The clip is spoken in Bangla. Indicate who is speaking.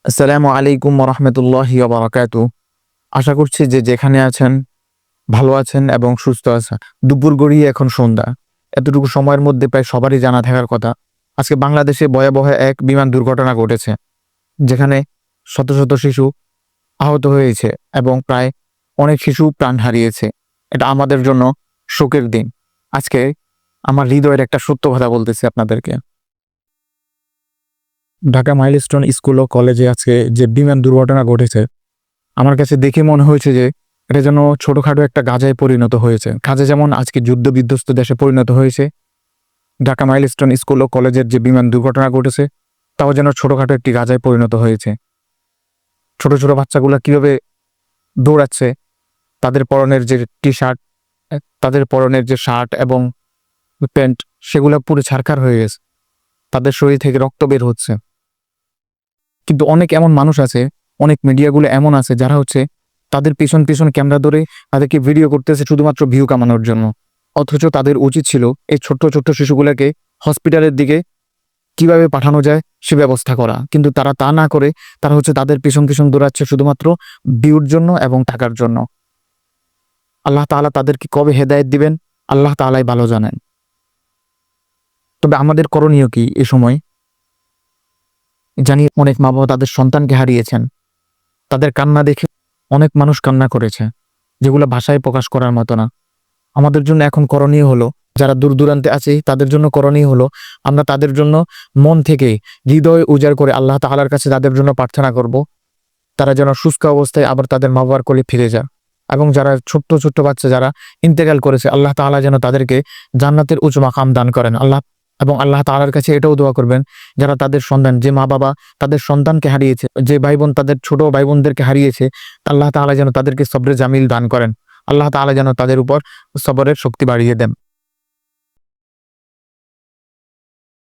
Speaker 1: আসসালামু আলাইকুম রহমতুল্লাহি বারাকাতু। আশা করছি যে যেখানে আছেন ভালো আছেন এবং সুস্থ আছেন। দুপুর গড়িয়ে এখন সন্ধ্যা। এতটুকু সময়ের মধ্যে প্রায় সবারই জানা থাকার কথা, আজকে বাংলাদেশে ভয়াবহ এক বিমান দুর্ঘটনা ঘটেছে, যেখানে শত শত শিশু আহত হয়েছে এবং প্রায় অনেক শিশু প্রাণ হারিয়েছে। এটা আমাদের জন্য শোকের দিন। আজকে আমার হৃদয়ের একটা সত্য কথা বলতেছি আপনাদেরকে। ঢাকা মাইলস্টোন স্কুল ও কলেজে আজকে যে বিমান দুর্ঘটনা ঘটেছে, আমার কাছে দেখে মনে হয়েছে যে এটা যেন ছোটখাটো একটা গাজায় পরিণত হয়েছে। গাজা যেমন আজকে যুদ্ধ বিধ্বস্ত দেশে পরিণত হয়েছে, ঢাকা মাইলস্টোন স্কুল ও কলেজের যে বিমান দুর্ঘটনা ঘটেছে তাও যেন ছোটখাটো একটি গাজায় পরিণত হয়েছে। ছোট ছোট বাচ্চাগুলো কিভাবে দৌড়াচ্ছে, তাদের পরনের যে টি শার্ট, তাদের পরনের যে শার্ট এবং প্যান্ট, সেগুলো পুরো ছারখার হয়ে গেছে, তাদের শরীর থেকে রক্ত বের হচ্ছে। কিন্তু অনেক এমন মানুষ আছে, অনেক মিডিয়াগুলো এমন আছে যারা তাদের পিছন পিছন ক্যামেরা ধরে তাদেরকে ভিডিও করতেছে শুধুমাত্র ভিউ কামানোর জন্য। অথচ তাদের উচিত ছিল এই ছোট্ট ছোট্ট শিশুগুলোকে হসপিটালের দিকে কিভাবে পাঠানো যায় সে ব্যবস্থা করা, কিন্তু তারা তা না করে তারা তাদের পিছন পিছন দৌড়াচ্ছে শুধুমাত্র ভিউর জন্য এবং টাকার জন্য। আল্লাহ তাআলা তাদেরকে কবে হেদায়েত দিবেন আল্লাহ তাআলাই ভালো জানেন। তবে আমাদের করণীয় কি এ সময়? জানি অনেক মা বাবা তাদের সন্তানকে হারিয়েছেন, তাদের কান্না দেখে অনেক মানুষ কান্না করেছে, যেগুলো ভাষায় প্রকাশ করার মতো না। আমাদের জন্য এখন করণীয় হলো, যারা দূর দূরান্তে আছে তাদের জন্য করণীয় হলো, আমরা তাদের জন্য মন থেকে হৃদয় উজাড় করে আল্লাহ তাআলার কাছে তাদের জন্য প্রার্থনা করব, তারা যেন সুস্থ অবস্থায় আবার তাদের মা বাবার কোলে ফিরে যায়। এবং যারা ছোট্ট ছোট্ট বাচ্চা যারা ইন্তেকাল করেছে, আল্লাহ তাআলা যেন তাদেরকে জান্নাতের উঁচু মাকাম দান করেন। আল্লাহ তাআলার কাছে এটাও দোয়া করবেন, যারা তাদের সন্তান, যে মা বাবা তাদের সন্তানকে হারিয়েছে, যে ভাই বোন তাদের ছোট ভাই বোনদেরকে হারিয়েছে, আল্লাহ তাআলা যেন তাদেরকে সবরে জামিল দান করেন। আল্লাহ তাআলা যেন তাদের উপর সবরের শক্তি বাড়িয়ে দেন।